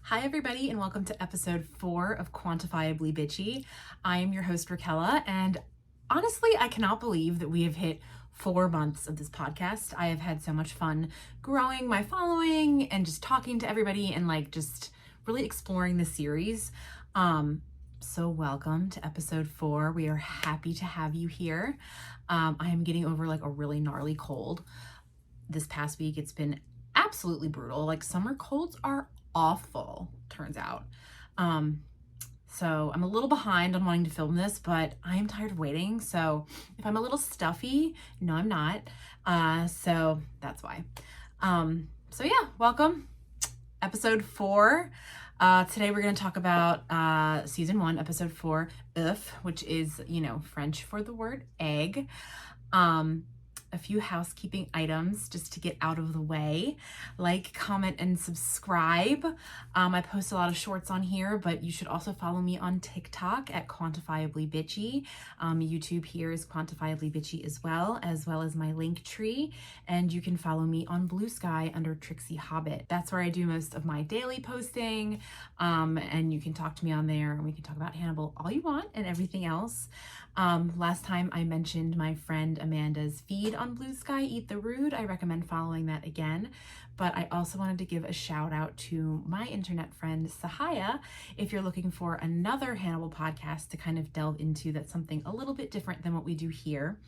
Hi everybody and welcome to episode 4 of Quantifiably Bitchy. I am your host Raquella, and honestly I cannot believe that we have hit 4 months of this podcast. I have had so much fun growing my following and just talking to everybody and just really exploring the series. So welcome to episode 4. We are happy to have you here. I am getting over a really gnarly cold. This past week it's been absolutely brutal. Summer colds are awful, turns out. So I'm a little behind on wanting to film this, but I am tired of waiting. So if I'm a little stuffy, no, I'm not. So that's why. So yeah, welcome. Episode 4. Today we're going to talk about season 1, episode 4, Oeuf, which is, French for the word egg. A few housekeeping items just to get out of the way. Like, comment, and subscribe. I post a lot of shorts on here, but you should also follow me on TikTok at Quantifiably Bitchy. YouTube here is Quantifiably Bitchy as well as my link tree. And you can follow me on Bluesky under tchy. That's where I do most of my daily posting. And you can talk to me on there and we can talk about Hannibal all you want and everything else. Last time I mentioned my friend Amanda's feed on Bluesky, Eat the Rude. I recommend following that again. But I also wanted to give a shout out to my internet friend Sahaya. If you're looking for another Hannibal podcast to kind of delve into that's something a little bit different than what we do here,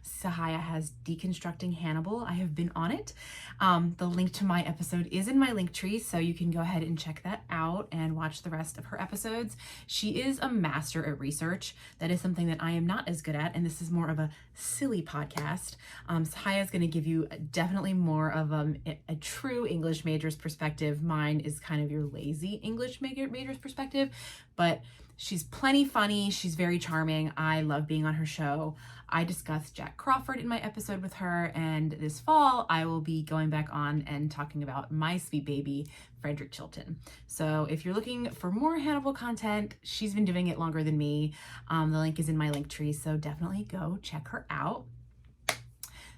Sahaya has Deconstructing Hannibal. I have been on it. The link to my episode is in my link tree, so you can go ahead and check that out and watch the rest of her episodes. She is a master at research. That is something that I am not as good at, and this is more of a silly podcast. Sahaya is going to give you definitely more of a true English major's perspective. Mine is kind of your lazy English major's perspective, but she's plenty funny. She's very charming. I love being on her show. I discussed Jack Crawford in my episode with her, and this fall I will be going back on and talking about my sweet baby, Frederick Chilton. So if you're looking for more Hannibal content, she's been doing it longer than me. The link is in my link tree, so definitely go check her out.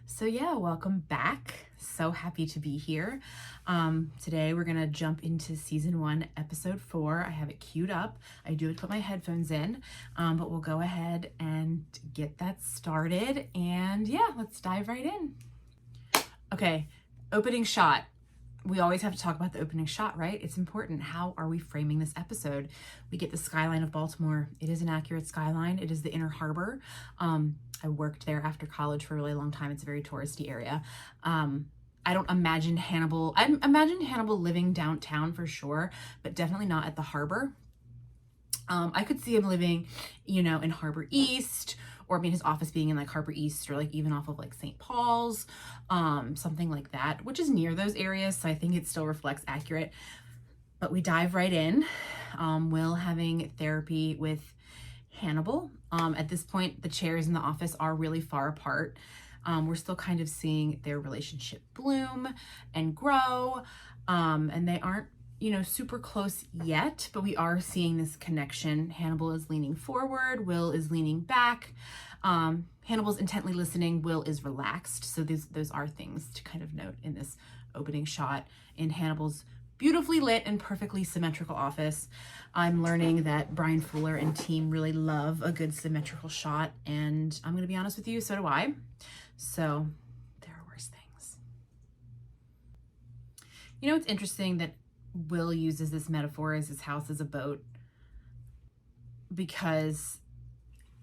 So yeah, welcome back. So happy to be here. Today we're gonna jump into season 1, episode 4. I have it queued up. I do have to put my headphones in, but we'll go ahead and get that started. And yeah, let's dive right in. Okay, opening shot. We always have to talk about the opening shot, right? It's important. How are we framing this episode? We get the skyline of Baltimore. It is an accurate skyline. It is the Inner Harbor. I worked there after college for a really long time. It's a very touristy area. I don't imagine Hannibal. I imagine Hannibal living downtown for sure, but definitely not at the harbor. I could see him living, in Harbor East, or his office being in Harbor East, or even off of St. Paul's, something like that, which is near those areas. So I think it still reflects accurate. But we dive right in. Will having therapy with Hannibal. At this point, the chairs in the office are really far apart. We're still kind of seeing their relationship bloom and grow. And they aren't, super close yet, but we are seeing this connection. Hannibal is leaning forward. Will is leaning back. Hannibal's intently listening. Will is relaxed. So those are things to kind of note in this opening shot in Hannibal's beautifully lit and perfectly symmetrical office. I'm learning that Brian Fuller and team really love a good symmetrical shot, and I'm going to be honest with you, so do I. So there are worse things. It's interesting that Will uses this metaphor as his house as a boat, because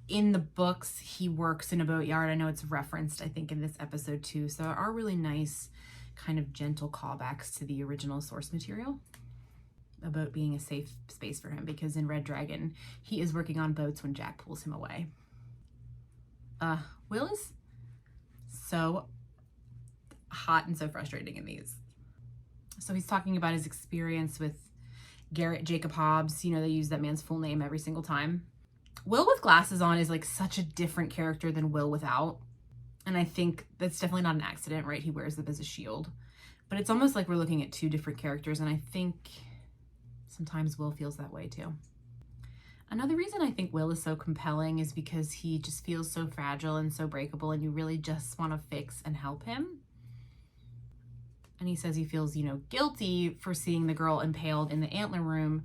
in the books he works in a boatyard. I know it's referenced, I think, in this episode too. So there are really nice kind of gentle callbacks to the original source material about being a safe space for him, because in Red Dragon he is working on boats when Jack pulls him away. Will is so hot and so frustrating in these. So he's talking about his experience with Garrett Jacob Hobbs. They use that man's full name every single time. Will with glasses on is such a different character than Will without. And I think that's definitely not an accident, right? He wears them as a shield. But it's almost like we're looking at 2 different characters, and I think sometimes Will feels that way too. Another reason I think Will is so compelling is because he just feels so fragile and so breakable, and you really just want to fix and help him. And he says he feels, guilty for seeing the girl impaled in the antler room.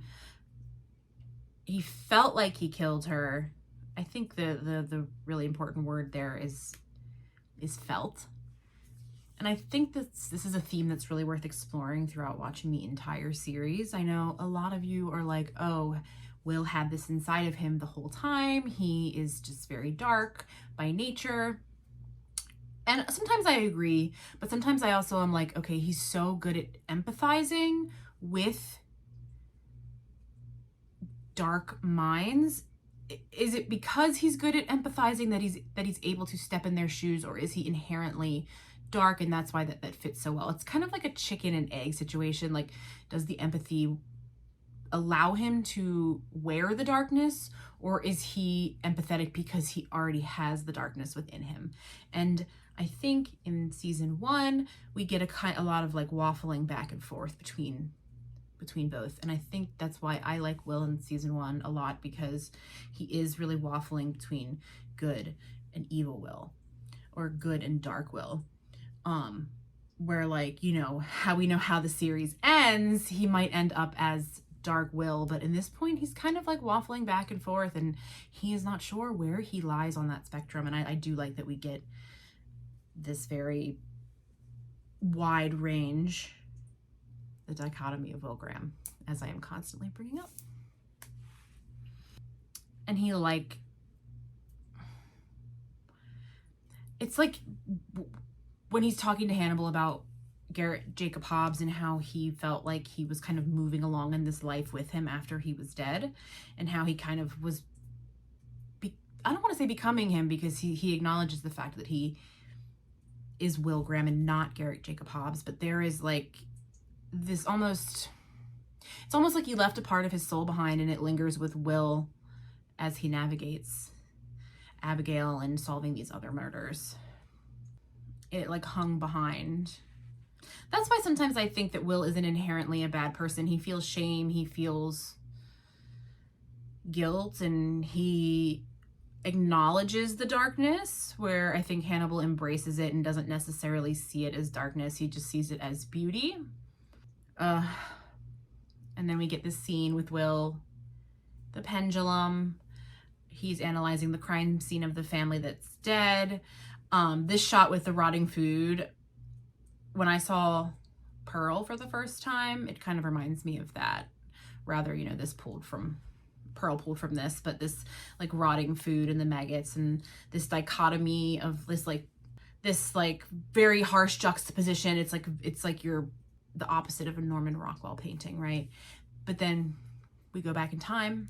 He felt like he killed her. I think the really important word there is felt. And I think this is a theme that's really worth exploring throughout watching the entire series. I know a lot of you are like, oh, Will had this inside of him the whole time. He is just very dark by nature. And sometimes I agree, but sometimes I also am like, okay, he's so good at empathizing with dark minds. Is it because he's good at empathizing that he's able to step in their shoes, or is he inherently dark and that's why that fits so well? It's kind of like a chicken and egg situation. Like, does the empathy allow him to wear the darkness, or is he empathetic because he already has the darkness within him? And I think in season 1 we get a lot of like waffling back and forth between both, and I think that's why I like Will in season 1 a lot, because he is really waffling between good and evil Will, or good and dark Will. Where, like, how we know how the series ends, he might end up as dark Will, but in this point he's kind of like waffling back and forth, and he is not sure where he lies on that spectrum. And I do like that we get this very wide range, the dichotomy of Will Graham, as I am constantly bringing up. And he, like, it's like when he's talking to Hannibal about Garrett Jacob Hobbs and how he felt like he was kind of moving along in this life with him after he was dead, and how he kind of was, I don't want to say becoming him, because he acknowledges the fact that he is Will Graham and not Garrett Jacob Hobbs, but there is like this it's almost like he left a part of his soul behind, and it lingers with Will as he navigates Abigail and solving these other murders. It like hung behind. That's why sometimes I think that Will isn't inherently a bad person. He feels shame, he feels guilt, and he acknowledges the darkness, where I think Hannibal embraces it and doesn't necessarily see it as darkness. He just sees it as beauty. And then we get this scene with Will, the pendulum. He's analyzing the crime scene of the family that's dead. This shot with the rotting food, when I saw Pearl for the first time, it kind of reminds me of that. Rather, this Pearl pulled from this, but this like rotting food and the maggots, and this dichotomy of this very harsh juxtaposition. It's like you're the opposite of a Norman Rockwell painting, right? But then we go back in time.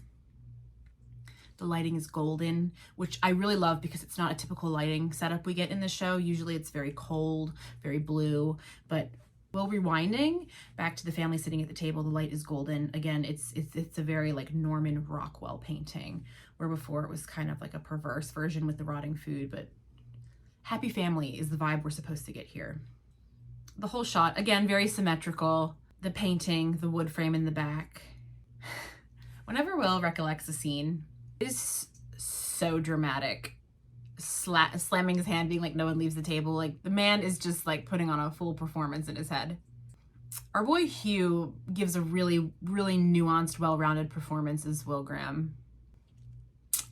The lighting is golden, which I really love, because it's not a typical lighting setup we get in the show. Usually it's very cold, very blue, but Will rewinding back to the family sitting at the table, the light is golden. Again, it's a very like Norman Rockwell painting, where before it was kind of like a perverse version with the rotting food, but happy family is the vibe we're supposed to get here. The whole shot, again, very symmetrical. The painting, the wood frame in the back. Whenever Will recollects a scene, it is so dramatic. Slamming his hand, being like, no one leaves the table. Like, the man is just like putting on a full performance in his head. Our boy Hugh gives a really, really nuanced, well-rounded performance as Will Graham.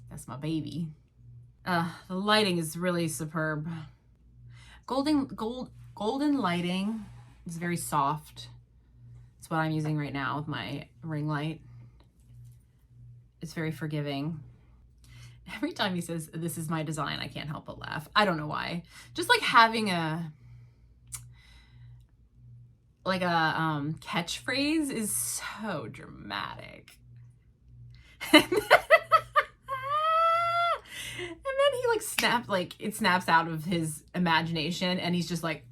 That's my baby. The lighting is really superb. Golden lighting is very soft. It's what I'm using right now with my ring light. It's very forgiving. Every time he says, "This is my design," I can't help but laugh. I don't know why. Just like having a catchphrase is so dramatic. And then he it snaps out of his imagination, and he's just like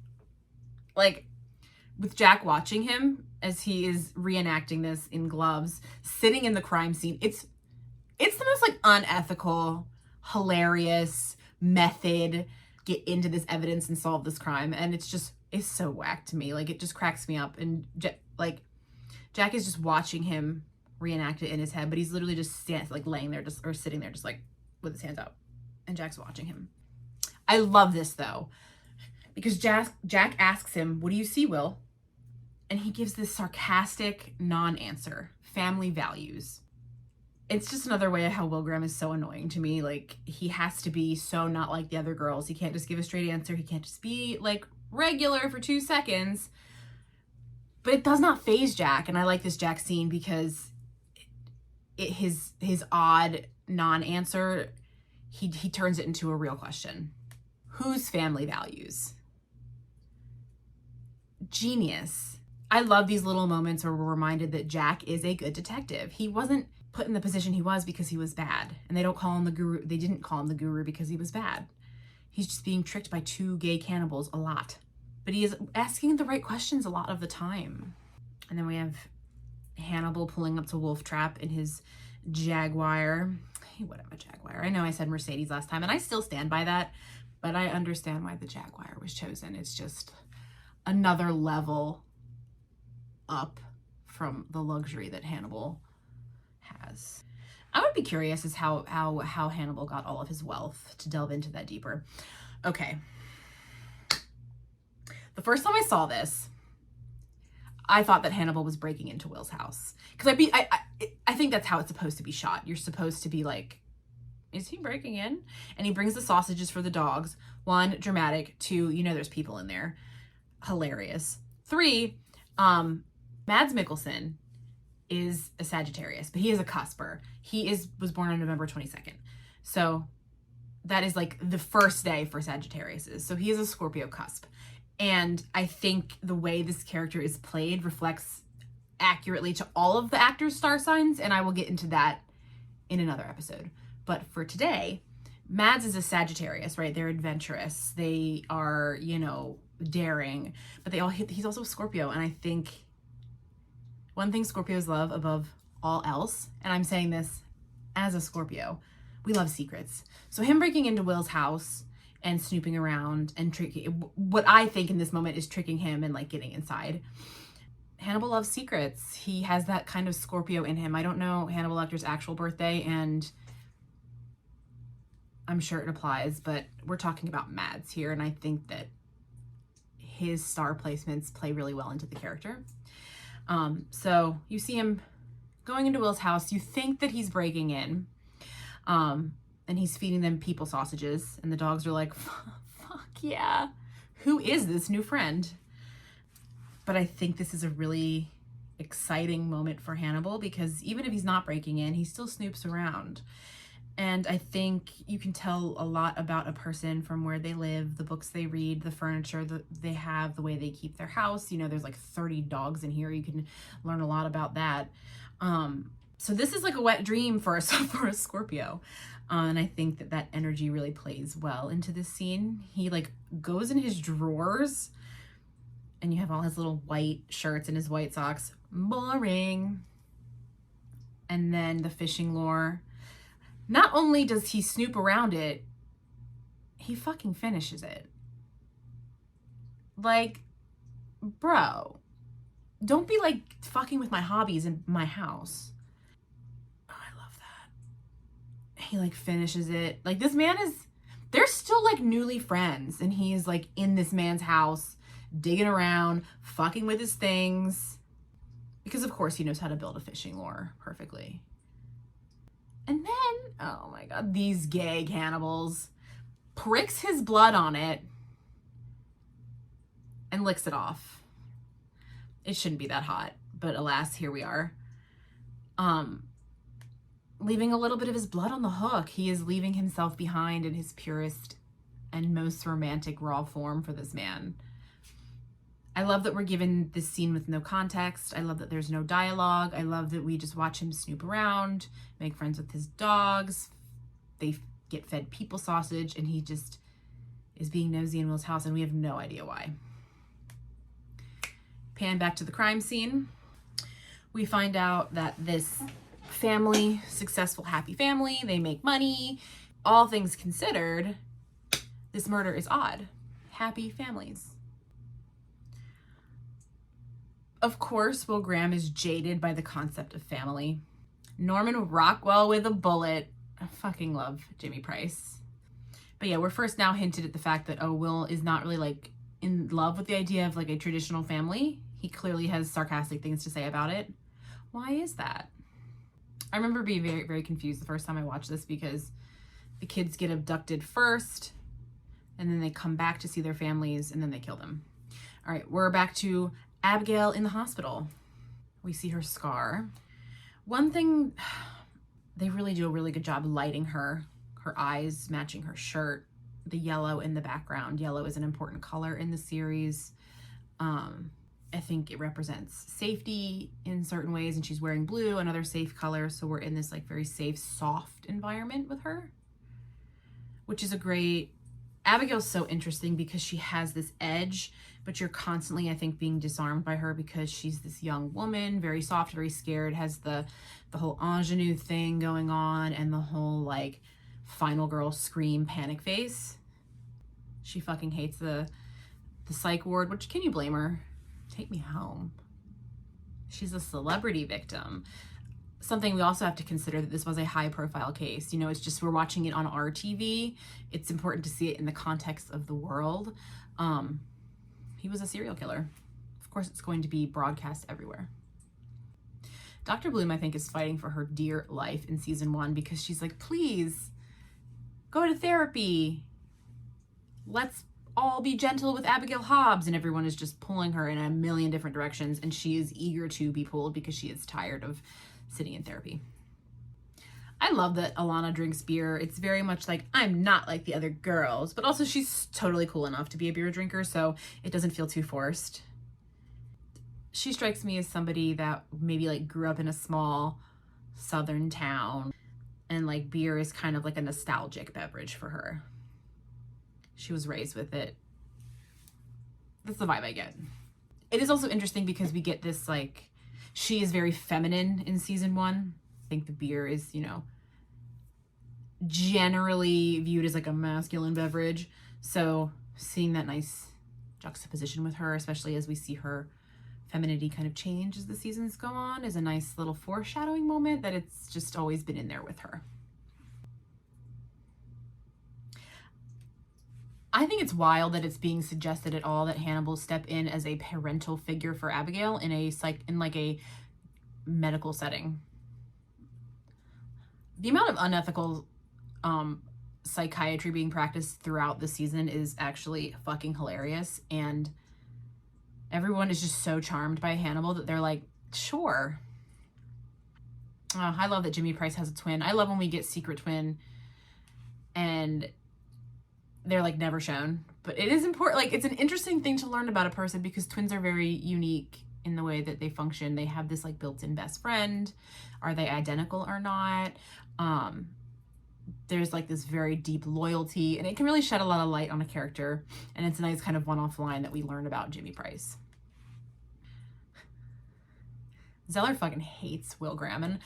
with Jack watching him as he is reenacting this in gloves, sitting in the crime scene. It's the most like unethical, hilarious method, get into this evidence and solve this crime. And it's so whack to me. Like, it just cracks me up. And Jack is just watching him reenact it in his head, but he's literally just laying there or sitting there just like with his hands up, and Jack's watching him. I love this though, because Jack asks him, "What do you see, Will?" And he gives this sarcastic non-answer. Family values. It's just another way of how Will Graham is so annoying to me. Like, he has to be so not like the other girls. He can't just give a straight answer. He can't just be like regular for 2 seconds. But it does not faze Jack. And I like this Jack scene because his odd non-answer, he turns it into a real question. Whose family values? Genius. I love these little moments where we're reminded that Jack is a good detective. He wasn't put in the position he was because he was bad. And they don't call him the guru. They didn't call him the guru because he was bad. He's just being tricked by 2 gay cannibals a lot. But he is asking the right questions a lot of the time. And then we have Hannibal pulling up to Wolf Trap in his Jaguar. He would have a Jaguar. I know I said Mercedes last time, and I still stand by that. But I understand why the Jaguar was chosen. It's just another level up from the luxury that Hannibal has. I would be curious as how Hannibal got all of his wealth, to delve into that deeper. Okay. The first time I saw this, I thought that Hannibal was breaking into Will's house. Because I think that's how it's supposed to be shot. You're supposed to be like, is he breaking in? And he brings the sausages for the dogs. 1, dramatic. 2, you know there's people in there. Hilarious. 3, Mads Mikkelsen is a Sagittarius, but he is a cusper. He was born on November 22nd. So that is like the first day for Sagittariuses. So he is a Scorpio cusp. And I think the way this character is played reflects accurately to all of the actors' star signs, and I will get into that in another episode. But for today, Mads is a Sagittarius, right? They're adventurous. They are, daring, but he's also a Scorpio. And I think one thing Scorpios love above all else, and I'm saying this as a Scorpio, we love secrets. So him breaking into Will's house and snooping around and what I think in this moment is tricking him and like getting inside. Hannibal loves secrets. He has that kind of Scorpio in him. I don't know Hannibal Lecter's actual birthday, and I'm sure it applies, but we're talking about Mads here, and I think that his star placements play really well into the character. So you see him going into Will's house. You think that he's breaking in, and he's feeding them people sausages, and the dogs are like, fuck yeah, who is this new friend? But I think this is a really exciting moment for Hannibal, because even if he's not breaking in, he still snoops around. And I think you can tell a lot about a person from where they live, the books they read, the furniture that they have, the way they keep their house. There's like 30 dogs in here. You can learn a lot about that. So this is like a wet dream for a Scorpio. And I think that energy really plays well into this scene. He like goes in his drawers, and you have all his little white shirts and his white socks. Boring. And then the fishing lure. Not only does he snoop around it, he fucking finishes it. Like, bro, don't be like fucking with my hobbies in my house. Oh, I love that. He like finishes it. Like, this man they're still like newly friends, and he is like in this man's house, digging around, fucking with his things. Because of course he knows how to build a fishing lure perfectly. And then, oh my God, these gay cannibals, pricks his blood on it and licks it off. It shouldn't be that hot, but alas, here we are. Leaving a little bit of his blood on the hook. He is leaving himself behind in his purest and most romantic raw form for this man. I love that we're given this scene with no context. I love that there's no dialogue. I love that we just watch him snoop around, make friends with his dogs. They get fed people sausage, and he just is being nosy in Will's house, and we have no idea why. Pan back to the crime scene. We find out that this family, successful, happy family, they make money. All things considered, this murder is odd. Happy families. Of course, Will Graham is jaded by the concept of family. Norman Rockwell with a bullet. I fucking love Jimmy Price. But yeah, we're first now hinted at the fact that, Will is not really like in love with the idea of like a traditional family. He clearly has sarcastic things to say about it. Why is that? I remember being very, very confused the first time I watched this because the kids get abducted first and then they come back to see their families and then they kill them. All right, we're back to Abigail in the hospital. We see her scar. One thing, they really do a really good job lighting her eyes matching her shirt, the yellow in the background. Yellow is an important color in the series. I think it represents safety in certain ways, and she's wearing blue, another safe color. So we're in this like very safe, soft environment with her, which is a great, Abigail's so interesting because she has this edge, but you're constantly, I think, being disarmed by her because she's this young woman, very soft, very scared, has the whole ingenue thing going on and the whole like final girl scream panic face. She fucking hates the psych ward, which can you blame her? Take me home. She's a celebrity victim. Something we also have to consider that this was a high profile case. You know, it's just we're watching it on our TV. It's important to see it in the context of the world. He was a serial killer. Of course, it's going to be broadcast everywhere. Dr. Bloom, I think, is fighting for her dear life in season 1 because she's like, please go to therapy. Let's all be gentle with Abigail Hobbs. And everyone is just pulling her in a million different directions. And she is eager to be pulled because she is tired of sitting in therapy. I love that Alana drinks beer. It's very much like, I'm not like the other girls, but also she's totally cool enough to be a beer drinker, so it doesn't feel too forced. She strikes me as somebody that maybe like grew up in a small southern town and like beer is kind of like a nostalgic beverage for her. She was raised with it. That's the vibe I get. It is also interesting because we get this like, she is very feminine in season 1. I think the beer is, you know, generally viewed as like a masculine beverage. So seeing that nice juxtaposition with her, especially as we see her femininity kind of change as the seasons go on, is a nice little foreshadowing moment that it's just always been in there with her. I think it's wild that it's being suggested at all that Hannibal step in as a parental figure for Abigail in a medical setting. The amount of unethical psychiatry being practiced throughout the season is actually fucking hilarious, and everyone is just so charmed by Hannibal that they're like, sure. I love that Jimmy Price has a twin. I love when we get secret twin and they're like never shown, but it is important. Like, it's an interesting thing to learn about a person because twins are very unique in the way that they function. They have this like built-in best friend. Are they identical or not? There's like this very deep loyalty, and it can really shed a lot of light on a character, and it's a nice kind of one-off line that we learn about Jimmy Price. Zeller fucking hates Will Graham, and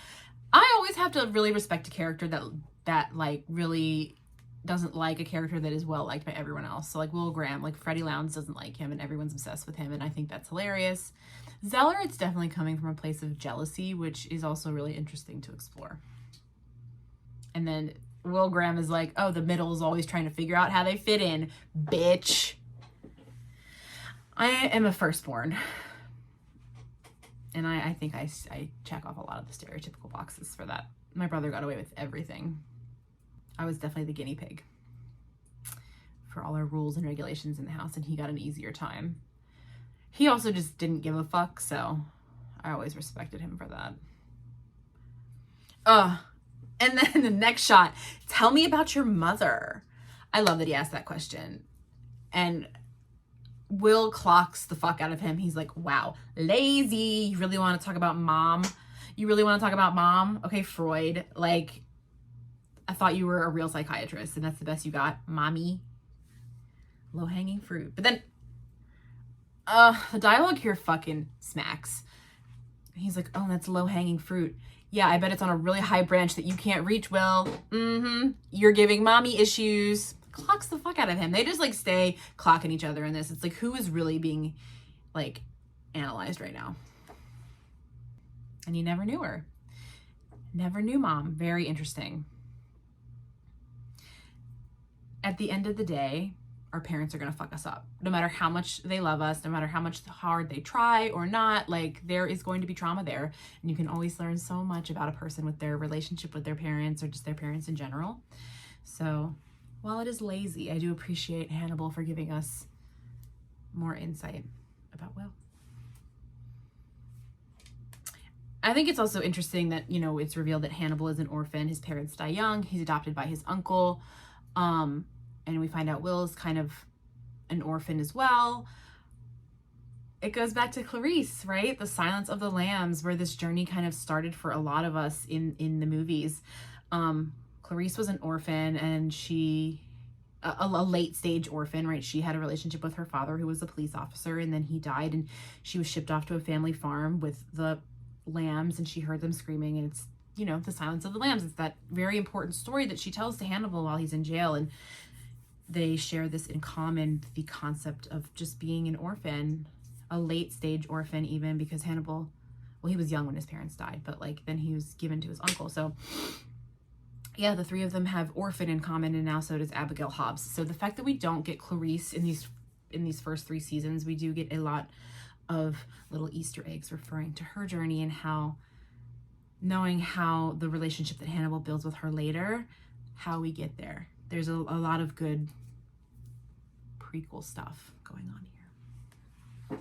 I always have to really respect a character that like really doesn't like a character that is well liked by everyone else. So like Will Graham, like Freddie Lounds doesn't like him and everyone's obsessed with him, and I think that's hilarious. Zeller, it's definitely coming from a place of jealousy, which is also really interesting to explore. And then Will Graham is like, oh, the middle is always trying to figure out how they fit in, bitch. I am a firstborn. And I think I check off a lot of the stereotypical boxes for that. My brother got away with everything. I was definitely the guinea pig for all our rules and regulations in the house, and he got an easier time. He also just didn't give a fuck, so I always respected him for that. And then the next shot, tell me about your mother. I love that he asked that question. And Will clocks the fuck out of him. He's like, wow, lazy. You really want to talk about mom? You really want to talk about mom? Okay, Freud. Like, I thought you were a real psychiatrist and that's the best you got, mommy. Low-hanging fruit. But then, the dialogue here fucking smacks. He's like, oh, that's low-hanging fruit. Yeah, I bet it's on a really high branch that you can't reach, Will. You're giving mommy issues. Clocks the fuck out of him. They just like stay clocking each other in this. It's like, who is really being like analyzed right now? And you never knew her. Never knew mom. Very interesting. At the end of the day, our parents are going to fuck us up. No matter how much they love us, no matter how much hard they try or not, like there is going to be trauma there. And you can always learn so much about a person with their relationship with their parents or just their parents in general. So while it is lazy, I do appreciate Hannibal for giving us more insight about Will. I think it's also interesting that, you know, it's revealed that Hannibal is an orphan. His parents die young. He's adopted by his uncle. And we find out Will's kind of an orphan as well. It goes back to Clarice, right? The Silence of the Lambs, where this journey kind of started for a lot of us in the movies. Clarice was an orphan, and a late stage orphan, right? She had a relationship with her father, who was a police officer, and then he died, and she was shipped off to a family farm with the lambs, and she heard them screaming, and it's, you know, the Silence of the Lambs. It's that very important story that she tells to Hannibal while he's in jail, and they share this in common, the concept of just being an orphan, a late stage orphan even, because Hannibal, well, he was young when his parents died, but like then he was given to his uncle. So yeah, the three of them have orphan in common, and now so does Abigail Hobbs. So the fact that we don't get Clarice in these first 3 seasons, we do get a lot of little Easter eggs referring to her journey and how, knowing how the relationship that Hannibal builds with her later, how we get there. There's a lot of good prequel stuff going on here.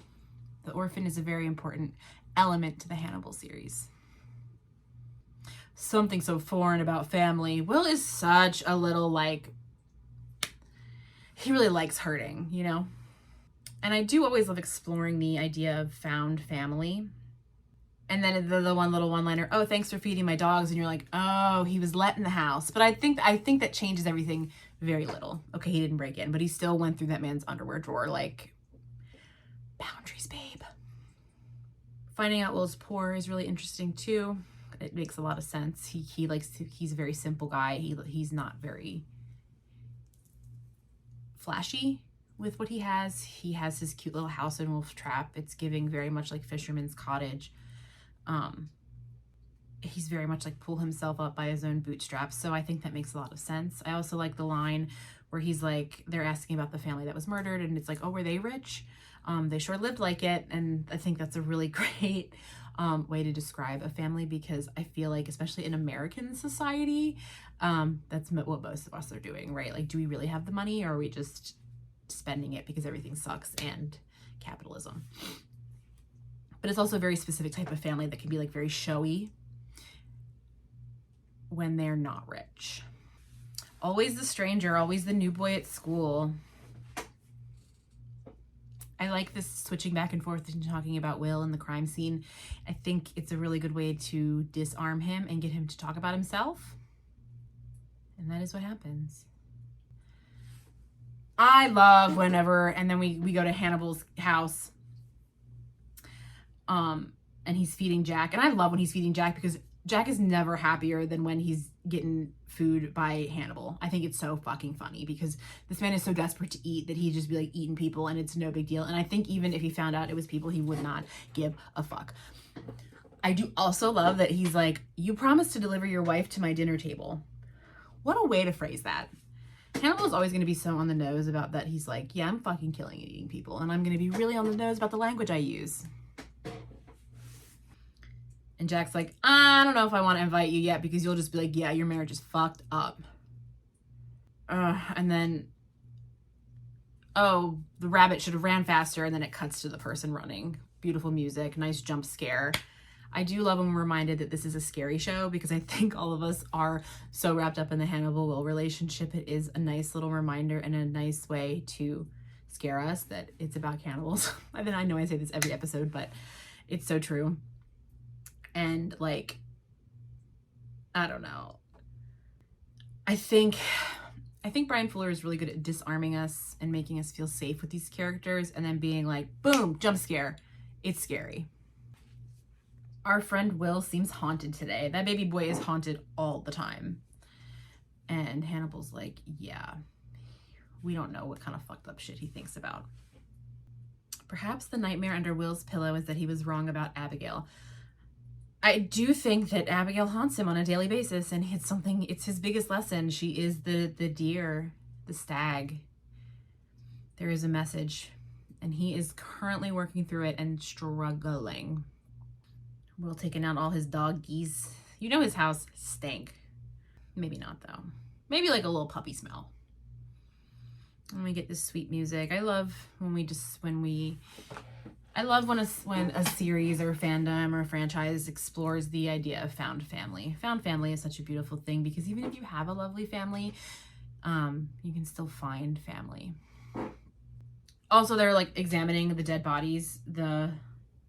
The orphan is a very important element to the Hannibal series. Something so foreign about family. Will is such a little, like, he really likes hurting, you know? And I do always love exploring the idea of found family. And then the one little one-liner, oh, thanks for feeding my dogs. And you're like, oh, he was let in the house. But I think that changes everything very little. Okay, he didn't break in, but he still went through that man's underwear drawer. Like, boundaries, babe. Finding out Will's poor is really interesting too. It makes a lot of sense. He's a very simple guy. He's not very flashy with what he has. He has his cute little house in Wolf Trap. It's giving very much like Fisherman's Cottage. He's very much like pull himself up by his own bootstraps. So I think that makes a lot of sense. I also like the line where he's like, they're asking about the family that was murdered, and it's like, oh, were they rich? They sure lived like it. And I think that's a really great way to describe a family, because I feel like, especially in American society, that's what most of us are doing, right? Like, do we really have the money, or are we just spending it because everything sucks and capitalism? But it's also a very specific type of family that can be like very showy when they're not rich. Always the stranger, always the new boy at school. I like this switching back and forth and talking about Will and the crime scene. I think it's a really good way to disarm him and get him to talk about himself. And that is what happens. I love whenever, and then we go to Hannibal's house, and he's feeding Jack. And I love when he's feeding Jack, because Jack is never happier than when he's getting food by Hannibal. I think it's so fucking funny, because this man is so desperate to eat that he'd just be like eating people and it's no big deal. And I think even if he found out it was people, he would not give a fuck. I do also love that he's like, you promised to deliver your wife to my dinner table. What a way to phrase that. Hannibal is always going to be so on the nose about that. He's like, yeah, I'm fucking killing and eating people, and I'm going to be really on the nose about the language I use. And Jack's like, I don't know if I want to invite you yet, because you'll just be like, yeah, your marriage is fucked up. And then, oh, the rabbit should have ran faster, and then it cuts to the person running. Beautiful music, nice jump scare. I do love when we're reminded that this is a scary show, because I think all of us are so wrapped up in the Hannibal-Will relationship. It is a nice little reminder and a nice way to scare us that it's about cannibals. I mean, I know I say this every episode, but it's so true. And like, I don't know. I think Brian Fuller is really good at disarming us and making us feel safe with these characters, and then being like, boom, jump scare. It's scary. Our friend Will seems haunted today. That baby boy is haunted all the time. And Hannibal's like, yeah, we don't know what kind of fucked up shit he thinks about. Perhaps the nightmare under Will's pillow is that he was wrong about Abigail. I do think that Abigail haunts him on a daily basis, and it's his biggest lesson. She is the deer, the stag. there is a message, and he is currently working through it and struggling. Will taking out all his doggies. You know his house stank. Maybe not though. Maybe like a little puppy smell. And we get this sweet music. I love when a series or fandom or a franchise explores the idea of found family. Found family is such a beautiful thing because even if you have a lovely family, you can still find family. Also, they're like examining the dead bodies, the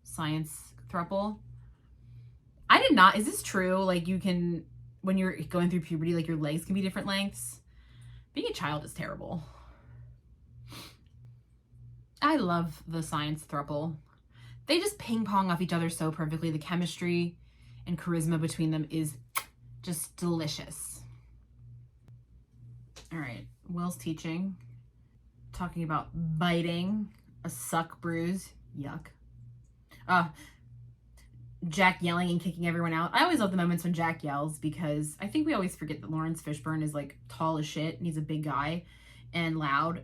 science throuple. Is this true? Like you can, when you're going through puberty, like your legs can be different lengths. Being a child is terrible. I love the science throuple. They just ping pong off each other so perfectly. The chemistry and charisma between them is just delicious. All right, Will's teaching, talking about biting, a suck bruise, yuck. Jack yelling and kicking everyone out. I always love the moments when Jack yells because I think we always forget that Lawrence Fishburne is like tall as shit and he's a big guy and loud.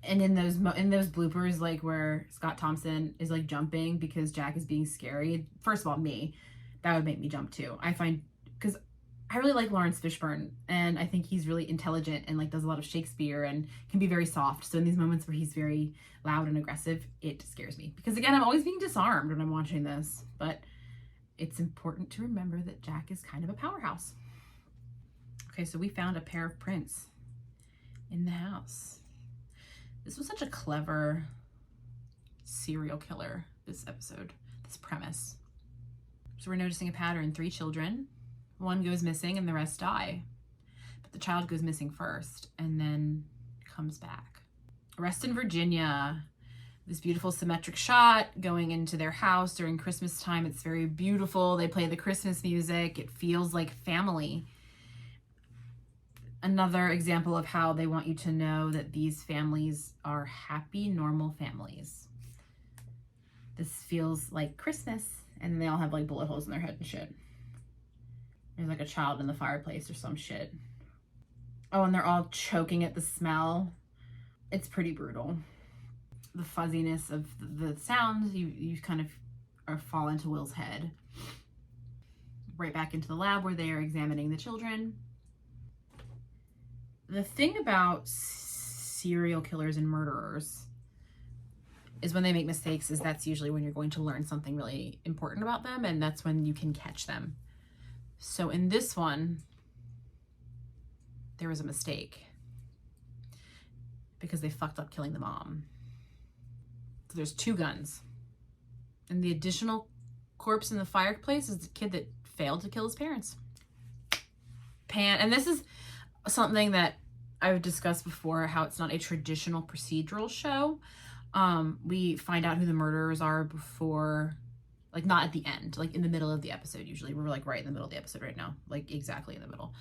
And in those bloopers, like where Scott Thompson is like jumping because Jack is being scary. First of all, that would make me jump too. Because I really like Lawrence Fishburne and I think he's really intelligent and like does a lot of Shakespeare and can be very soft. So in these moments where he's very loud and aggressive, it scares me because again, I'm always being disarmed when I'm watching this, but it's important to remember that Jack is kind of a powerhouse. Okay, so we found a pair of prints in the house. This was such a clever serial killer, this episode, this premise. So we're noticing a pattern. 3 children, 1 goes missing and the rest die. But the child goes missing first and then comes back. Arrest in Virginia. This beautiful symmetric shot going into their house during Christmas time. It's very beautiful. They play the Christmas music. It feels like family. Another example of how they want you to know that these families are happy, normal families. This feels like Christmas, and they all have like bullet holes in their head and shit. There's like a child in the fireplace or some shit. Oh, and they're all choking at the smell. It's pretty brutal. The fuzziness of the sounds, you kind of fall into Will's head. Right back into the lab where they are examining the children. The thing about serial killers and murderers is when they make mistakes is that's usually when you're going to learn something really important about them, and that's when you can catch them. So in this one, there was a mistake because they fucked up killing the mom. So there's 2 guns. And the additional corpse in the fireplace is the kid that failed to kill his parents. And this is something that I've discussed before, how it's not a traditional procedural show. We find out who the murderers are before, like not at the end, like in the middle of the episode usually. We're like right in the middle of the episode right now, like exactly in the middle.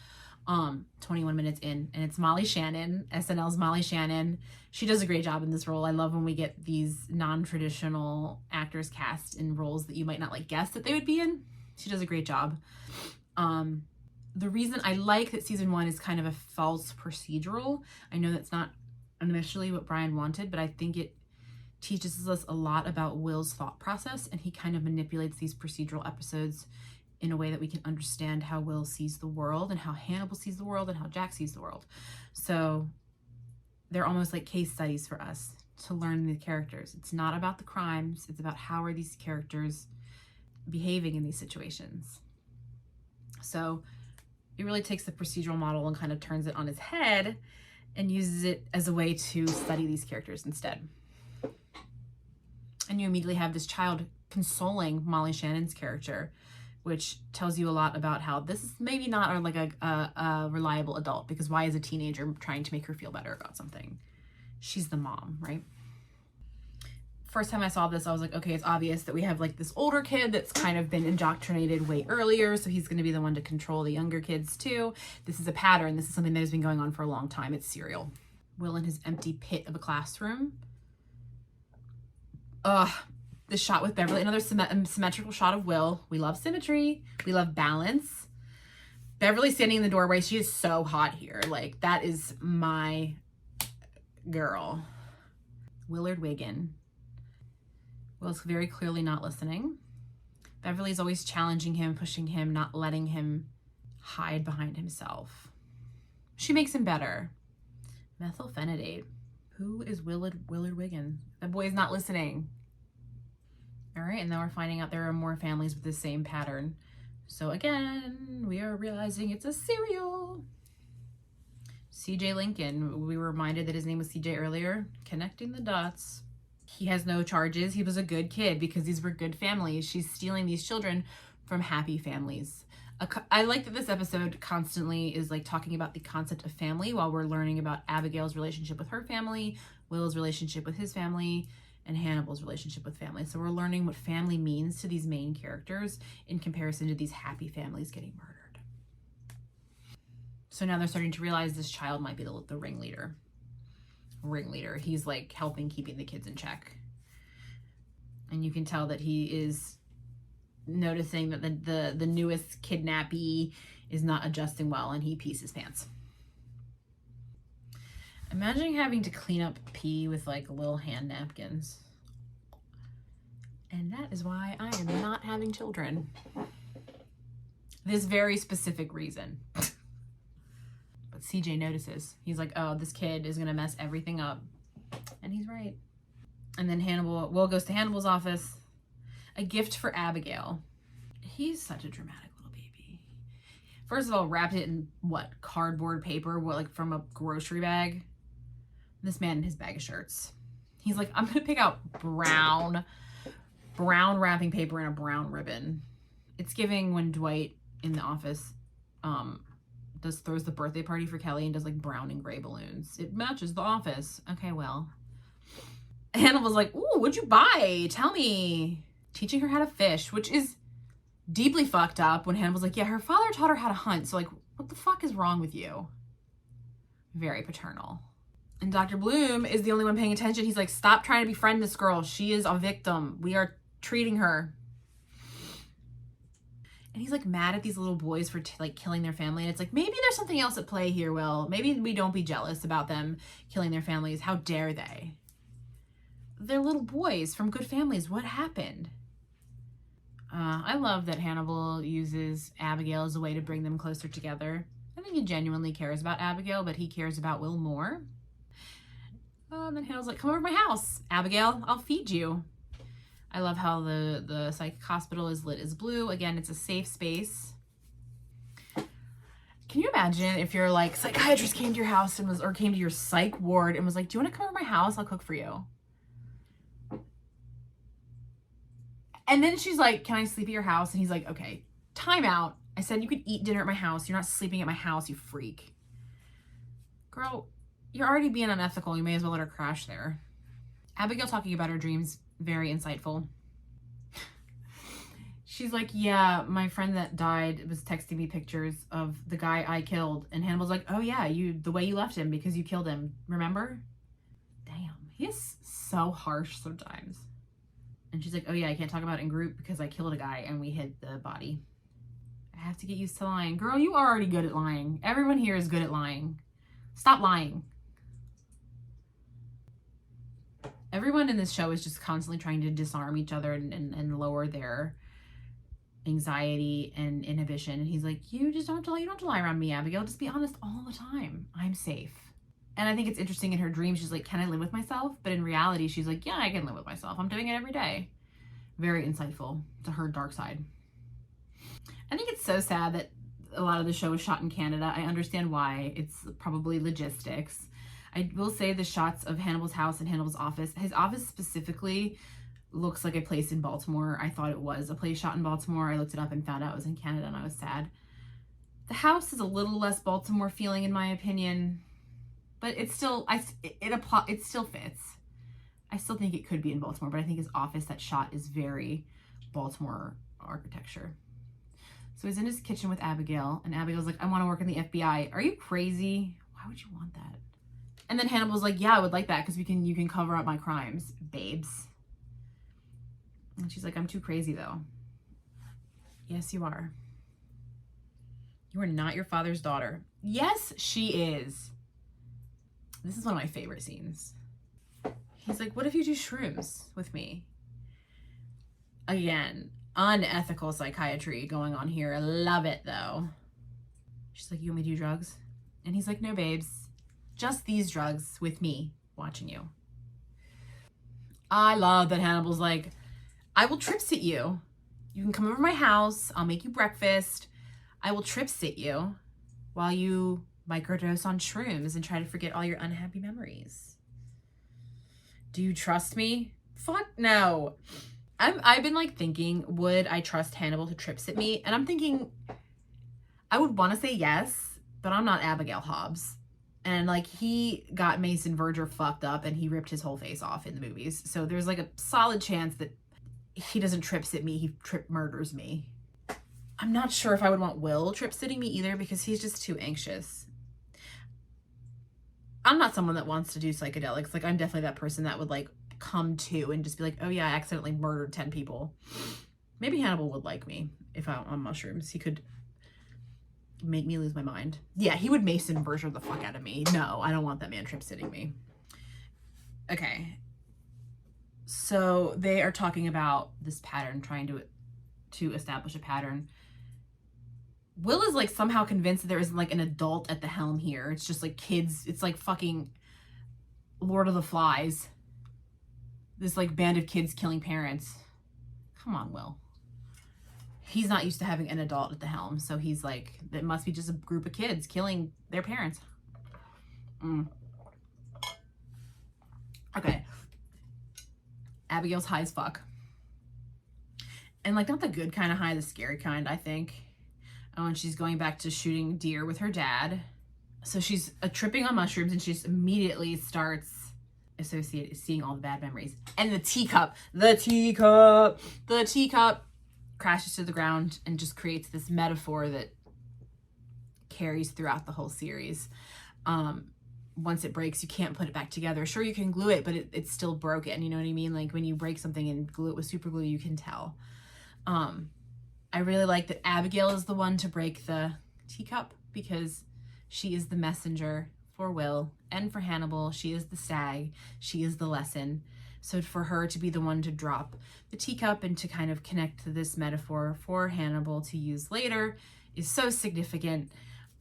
21 minutes in, and it's Molly Shannon, SNL's Molly Shannon. She does a great job in this role. I love when we get these non-traditional actors cast in roles that you might not like guess that they would be in. She does a great job. The reason I like that season 1 is kind of a false procedural. I know that's not initially what Brian wanted, but I think it teaches us a lot about Will's thought process, and he kind of manipulates these procedural episodes in a way that we can understand how Will sees the world and how Hannibal sees the world and how Jack sees the world. So they're almost like case studies for us to learn the characters. It's not about the crimes. It's about how are these characters behaving in these situations. So it really takes the procedural model and kind of turns it on its head and uses it as a way to study these characters instead. And you immediately have this child consoling Molly Shannon's character, which tells you a lot about how this is maybe not like a reliable adult, because why is a teenager trying to make her feel better about something? She's the mom, right? First time I saw this, I was like, okay, it's obvious that we have like this older kid that's kind of been indoctrinated way earlier, so he's going to be the one to control the younger kids too. This is a pattern. This is something that has been going on for a long time. It's serial. Will in his empty pit of a classroom. This shot with Beverly, another symmetrical shot of Will. We love symmetry. We love balance. Beverly standing in the doorway. She is so hot here. Like, that is my girl. Willard Wiggin. Will's very clearly not listening. Beverly's always challenging him, pushing him, not letting him hide behind himself. She makes him better. Methylphenidate. Who is Willard Wiggin? That boy is not listening. All right, and now we're finding out there are more families with the same pattern. So again, we are realizing it's a serial. CJ Lincoln, we were reminded that his name was CJ earlier. Connecting the dots. He has no charges. He was a good kid because these were good families. She's stealing these children from happy families. I like that this episode constantly is like talking about the concept of family while we're learning about Abigail's relationship with her family, Will's relationship with his family, and Hannibal's relationship with family. So we're learning what family means to these main characters in comparison to these happy families getting murdered. So now they're starting to realize this child might be the ringleader. He's like helping keeping the kids in check. And you can tell that he is noticing that the newest kidnappee is not adjusting well and he pees his pants. Imagine having to clean up pee with like little hand napkins. And that is why I am not having children. This very specific reason. But CJ notices. He's like, oh, this kid is going to mess everything up. And he's right. And then Will goes to Hannibal's office. A gift for Abigail. He's such a dramatic little baby. First of all, wrapped it in what? Cardboard paper? What, like from a grocery bag? This man in his bag of shirts. He's like, I'm going to pick out brown wrapping paper and a brown ribbon. It's giving when Dwight in the office throws the birthday party for Kelly and does like brown and gray balloons. It matches the office. Okay, well. Hannibal's like, ooh, what'd you buy? Tell me. Teaching her how to fish, which is deeply fucked up when Hannibal's like, yeah, her father taught her how to hunt. So like, what the fuck is wrong with you? Very paternal. And Dr. Bloom is the only one paying attention. He's like, stop trying to befriend this girl. She is a victim. We are treating her. And he's like mad at these little boys for like killing their family. And it's like, maybe there's something else at play here, Will. Maybe we don't be jealous about them killing their families. How dare they? They're little boys from good families. What happened? I love that Hannibal uses Abigail as a way to bring them closer together. I think he genuinely cares about Abigail, but he cares about Will more. And then Hannibal's like, come over to my house, Abigail. I'll feed you. I love how the psychic hospital is lit as blue. Again, it's a safe space. Can you imagine if your like psychiatrist came to your house and came to your psych ward and was like, do you want to come over to my house? I'll cook for you. And then she's like, can I sleep at your house? And he's like, okay, time out. I said you could eat dinner at my house. You're not sleeping at my house, you freak. Girl, you're already being unethical. You may as well let her crash there. Abigail talking about her dreams, very insightful. She's like, yeah, my friend that died was texting me pictures of the guy I killed. And Hannibal's like, oh yeah, the way you left him because you killed him. Remember? Damn, he is so harsh sometimes. And she's like, oh yeah, I can't talk about it in group because I killed a guy and we hid the body. I have to get used to lying. Girl, you are already good at lying. Everyone here is good at lying. Stop lying. Everyone in this show is just constantly trying to disarm each other and lower their anxiety and inhibition. And he's like, you don't have to lie around me, Abigail. Just be honest all the time. I'm safe. And I think it's interesting in her dreams, she's like, can I live with myself? But in reality, she's like, yeah, I can live with myself. I'm doing it every day. Very insightful to her dark side. I think it's so sad that a lot of the show is shot in Canada. I understand why. It's probably logistics. I will say the shots of Hannibal's house and Hannibal's office, his office specifically looks like a place in Baltimore. I thought it was a place shot in Baltimore. I looked it up and found out it was in Canada and I was sad. The house is a little less Baltimore feeling in my opinion, but it's still, it still fits. I still think it could be in Baltimore, but I think his office, that shot is very Baltimore architecture. So he's in his kitchen with Abigail and Abigail's like, I want to work in the FBI. Are you crazy? Why would you want that? And then Hannibal's like, yeah, I would like that because you can cover up my crimes, babes. And she's like, I'm too crazy though. Yes, you are. You are not your father's daughter. Yes, she is. This is one of my favorite scenes. He's like, what if you do shrooms with me? Again, unethical psychiatry going on here. I love it, though. She's like, you want me to do drugs? And he's like, no, babes. Just these drugs with me watching you. I love that Hannibal's like, I will trip sit you. You can come over to my house. I'll make you breakfast. I will trip sit you while you microdose on shrooms and try to forget all your unhappy memories. Do you trust me? Fuck no. I've been like thinking, would I trust Hannibal to trip sit me? And I'm thinking, I would want to say yes, but I'm not Abigail Hobbs. And like, he got Mason Verger fucked up and he ripped his whole face off in the movies. So there's like a solid chance that he doesn't trip sit me, he trip murders me. I'm not sure if I would want Will trip sitting me either because he's just too anxious. I'm not someone that wants to do psychedelics. Like, I'm definitely that person that would like come to and just be like, oh yeah, I accidentally murdered 10 people. Maybe Hannibal would like me if I'm on mushrooms. He could make me lose my mind. Yeah, he would Mason Verger the fuck out of me. No, I don't want that man trip sitting me. Okay. So they are talking about this pattern, trying to establish a pattern. Will is like somehow convinced that there isn't like an adult at the helm here. It's just like kids. It's like fucking Lord of the Flies. This like band of kids killing parents. Come on, Will. He's not used to having an adult at the helm. So he's like, it must be just a group of kids killing their parents. Okay. Abigail's high as fuck. And like, not the good kind of high, the scary kind, I think. Oh, and she's going back to shooting deer with her dad. So she's tripping on mushrooms and she just immediately starts seeing all the bad memories. And the teacup crashes to the ground and just creates this metaphor that carries throughout the whole series. Once it breaks, you can't put it back together. Sure, you can glue it, but it's still broken. You know what I mean? Like when you break something and glue it with super glue, you can tell. I really like that Abigail is the one to break the teacup because she is the messenger for Will and for Hannibal. She is the stag. She is the lesson. So for her to be the one to drop the teacup and to kind of connect to this metaphor for Hannibal to use later is so significant.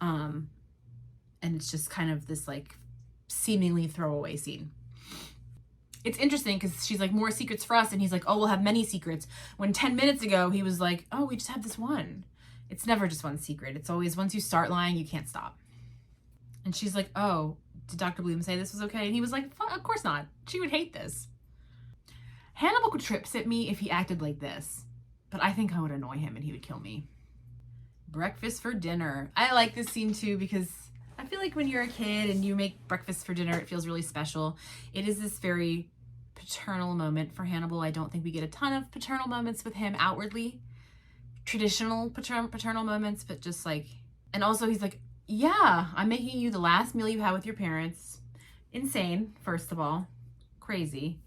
And it's just kind of this like seemingly throwaway scene. It's interesting because she's like, more secrets for us. And he's like, oh, we'll have many secrets. When 10 minutes ago, he was like, oh, we just have this one. It's never just one secret. It's always once you start lying, you can't stop. And she's like, oh, did Dr. Bloom say this was okay? And he was like, of course not. She would hate this. Hannibal could trip sit me if he acted like this. But I think I would annoy him and he would kill me. Breakfast for dinner. I like this scene too because I feel like when you're a kid and you make breakfast for dinner, it feels really special. It is this very paternal moment for Hannibal. I don't think we get a ton of paternal moments with him outwardly. Traditional paternal moments, but just like, and also he's like, yeah, I'm making you the last meal you had with your parents. Insane, first of all. Crazy.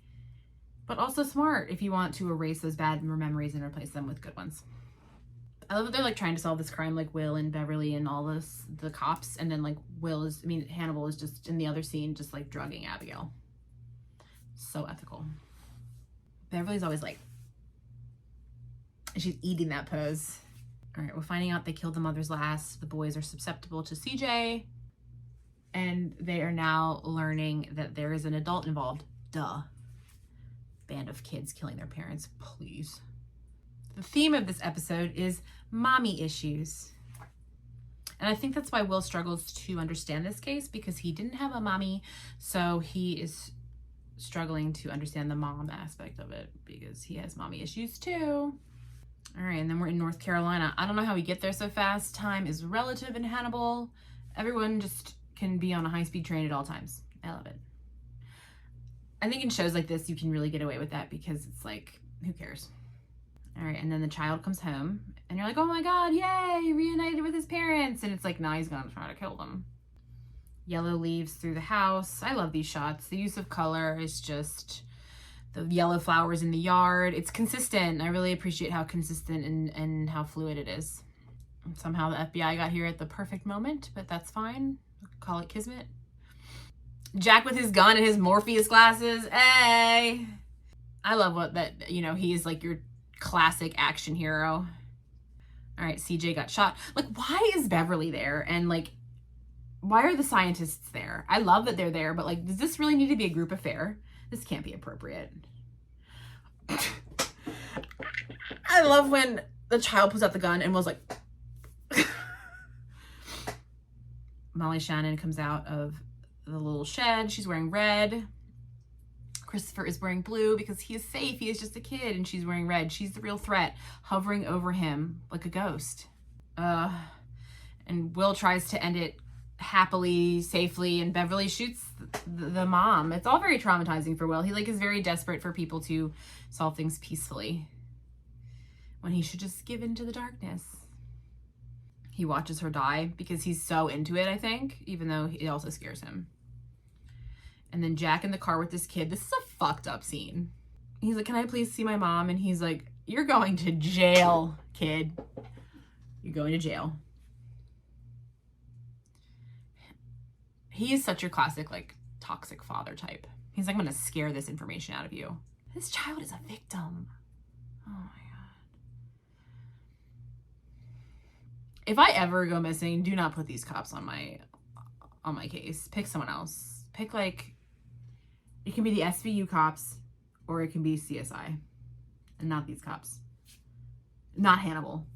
But also smart if you want to erase those bad memories and replace them with good ones. I love that they're like trying to solve this crime, like Will and Beverly and all the cops. And then like Hannibal is just in the other scene, just like drugging Abigail. So ethical. Beverly's always like, and she's eating that pose. All right, we're finding out they killed the mother's last. The boys are susceptible to CJ. And they are now learning that there is an adult involved. Duh. Band of kids killing their parents, please. The theme of this episode is mommy issues. And I think that's why Will struggles to understand this case because he didn't have a mommy. So he is struggling to understand the mom aspect of it because he has mommy issues too. All right, and then we're in North Carolina. I don't know how we get there so fast. Time is relative in Hannibal. Everyone just can be on a high-speed train at all times. I love it. I think in shows like this, you can really get away with that because it's like, who cares? All right, and then the child comes home and you're like, oh my God, yay, reunited with his parents. And it's like, nah, he's gonna try to kill them. Yellow leaves through the house. I love these shots. The use of color is just the yellow flowers in the yard. It's consistent. I really appreciate how consistent and how fluid it is. And somehow the FBI got here at the perfect moment, but that's fine. Call it kismet. Jack with his gun and his Morpheus glasses. Hey. I love he is like your classic action hero. All right, CJ got shot. Like, why is Beverly there? And like, why are the scientists there? I love that they're there, but like, does this really need to be a group affair? This can't be appropriate. I love when the child pulls out the gun and was like, Molly Shannon comes out of the little shed. She's wearing red. Christopher is wearing blue because he is safe. He is just a kid, and she's wearing red. She's the real threat, hovering over him like a ghost. And Will tries to end it happily, safely, and Beverly shoots the mom. It's all very traumatizing for Will. He like is very desperate for people to solve things peacefully when he should just give in to the darkness. He watches her die because he's so into it, I think, even though it also scares him. And then Jack in the car with this kid. This is a fucked up scene. He's like, can I please see my mom? And he's like, you're going to jail, kid. You're going to jail. He is such your classic, like, toxic father type. He's like, I'm going to scare this information out of you. This child is a victim. Oh, my God. If I ever go missing, do not put these cops on my case. Pick someone else. Pick, like, it can be the SVU cops or it can be CSI. And not these cops. Not Hannibal.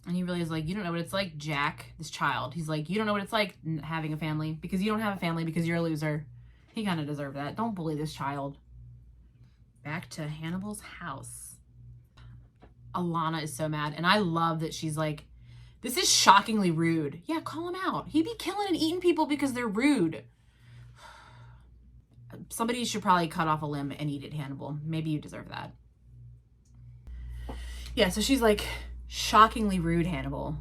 And he really is like, you don't know what it's like, Jack, this child. He's like, you don't know what it's like having a family because you don't have a family because you're a loser. He kind of deserved that. Don't bully this child. Back to Hannibal's house. Alana is so mad. And I love that she's like, this is shockingly rude. Yeah, call him out. He'd be killing and eating people because they're rude. Somebody should probably cut off a limb and eat it, Hannibal. Maybe you deserve that. Yeah, so she's like, shockingly rude, Hannibal.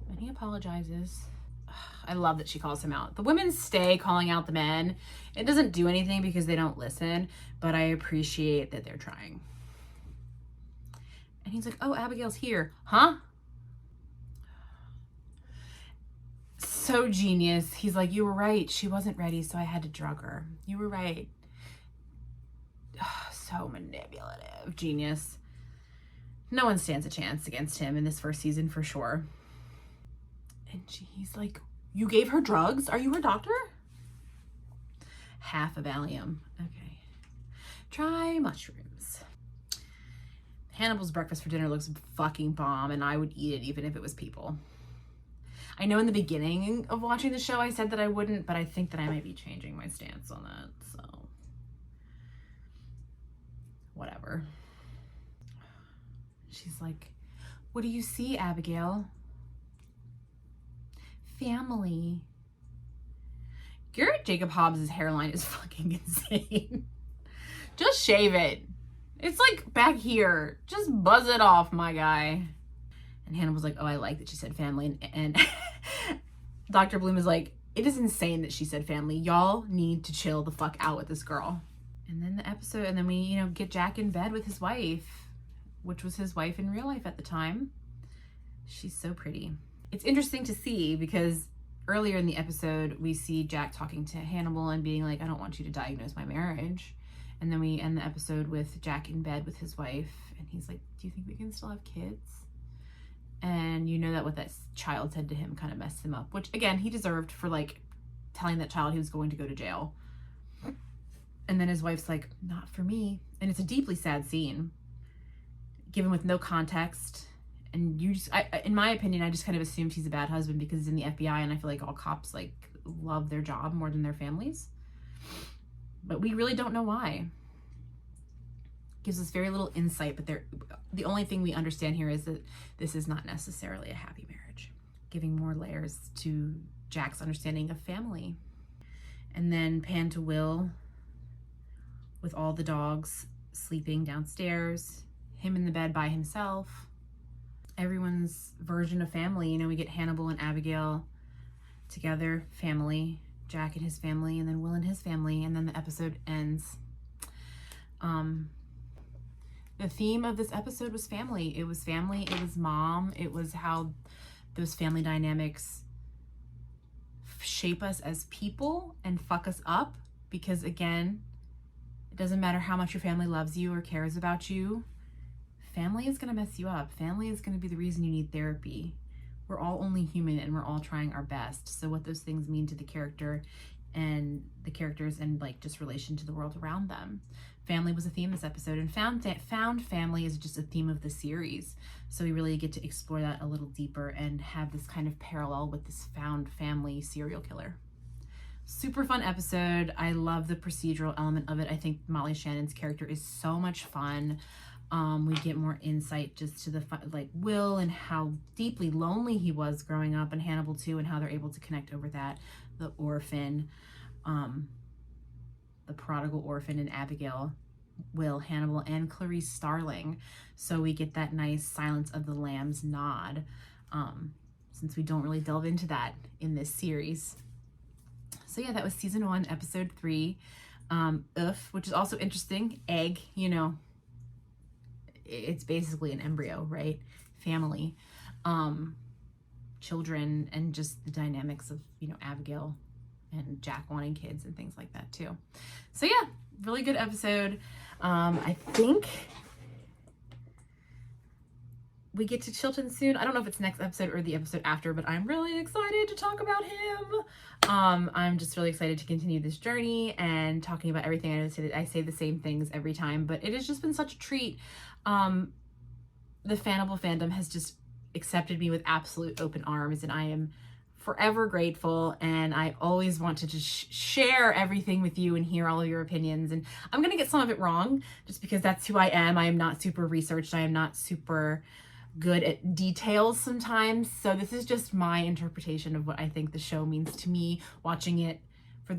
And he apologizes. I love that she calls him out. The women stay calling out the men. It doesn't do anything because they don't listen, but I appreciate that they're trying. And he's like, oh, Abigail's here. Huh? So genius. He's like, you were right. She wasn't ready, so I had to drug her. You were right. So manipulative. Genius. No one stands a chance against him in this first season for sure. And he's like, you gave her drugs? Are you her doctor? Half a Valium. Okay. Try mushrooms. Hannibal's breakfast for dinner looks fucking bomb, and I would eat it even if it was people. I know in the beginning of watching the show I said that I wouldn't, but I think that I might be changing my stance on that, so whatever. She's like, what do you see, Abigail? Family. Garrett Jacob Hobbs' hairline is fucking insane. Just shave it. It's like back here. Just buzz it off, my guy. And Hannibal's like, oh, I like that she said family. And Dr. Bloom is like, it is insane that she said family. Y'all need to chill the fuck out with this girl. And then the episode, and then we, get Jack in bed with his wife, which was his wife in real life at the time. She's so pretty. It's interesting to see because earlier in the episode, we see Jack talking to Hannibal and being like, I don't want you to diagnose my marriage. And then we end the episode with Jack in bed with his wife. And he's like, do you think we can still have kids? And you know that what that child said to him kind of messed him up, which again, he deserved for like telling that child he was going to go to jail. And then his wife's like, not for me. And it's a deeply sad scene given with no context. And you just, in my opinion, I just kind of assumed he's a bad husband because he's in the FBI. And I feel like all cops like love their job more than their families. But we really don't know why. Gives us very little insight, but the only thing we understand here is that this is not necessarily a happy marriage. Giving more layers to Jack's understanding of family. And then pan to Will with all the dogs sleeping downstairs, him in the bed by himself. Everyone's version of family. We get Hannibal and Abigail together, family, Jack and his family, and then Will and his family, and then the episode ends. The theme of this episode was family. It was family, it was mom, it was how those family dynamics shape us as people and fuck us up, because again, it doesn't matter how much your family loves you or cares about you. Family is going to mess you up. Family is going to be the reason you need therapy. We're all only human and we're all trying our best. So what those things mean to the character and the characters and like just relation to the world around them. Family was a theme this episode, and found family is just a theme of the series. So we really get to explore that a little deeper and have this kind of parallel with this found family serial killer. Super fun episode. I love the procedural element of it. I think Molly Shannon's character is so much fun. We get more insight just to the like Will and how deeply lonely he was growing up, and Hannibal too, and how they're able to connect over that. The orphan, the prodigal orphan, and Abigail, Will, Hannibal, and Clarice Starling. So we get that nice Silence of the Lambs nod, since we don't really delve into that in this series. So yeah, that was season 1, episode 3. Oeuf, which is also interesting. Egg, you know, it's basically an embryo, right? Family, children, and just the dynamics of, you know, Abigail and Jack wanting kids and things like that too. So yeah, really good episode. I think we get to Chilton soon. I don't know if it's next episode or the episode after, but I'm really excited to talk about him. I'm just really excited to continue this journey and talking about everything. I say the same things every time, but it has just been such a treat. The Hannibal fandom has just accepted me with absolute open arms, and I am forever grateful, and I always want to just share everything with you and hear all of your opinions. And I'm gonna get some of it wrong just because that's who I am. I am not super researched. I am not super good at details sometimes. So this is just my interpretation of what I think the show means to me, watching it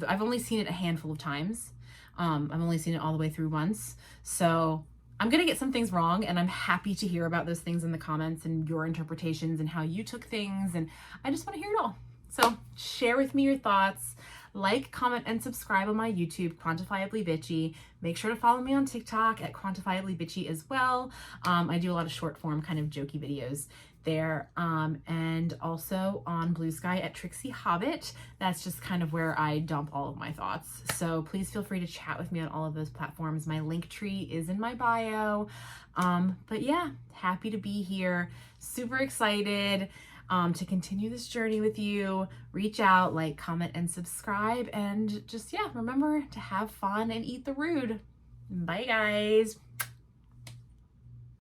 I've only seen it a handful of times. I've only seen it all the way through once. So I'm gonna get some things wrong, and I'm happy to hear about those things in the comments and your interpretations and how you took things, and I just want to hear it all. So share with me your thoughts, like, comment, and subscribe on my YouTube, Quantifiably Bitchy. Make sure to follow me on TikTok at Quantifiably Bitchy as well. I do a lot of short form kind of jokey videos there, and also on Bluesky at tchy. That's just kind of where I dump all of my thoughts. So please feel free to chat with me on all of those platforms. My link tree is in my bio. But yeah, happy to be here. Super excited to continue this journey with you. Reach out, like, comment, and subscribe, and just, yeah, remember to have fun and eat the rude. Bye, guys.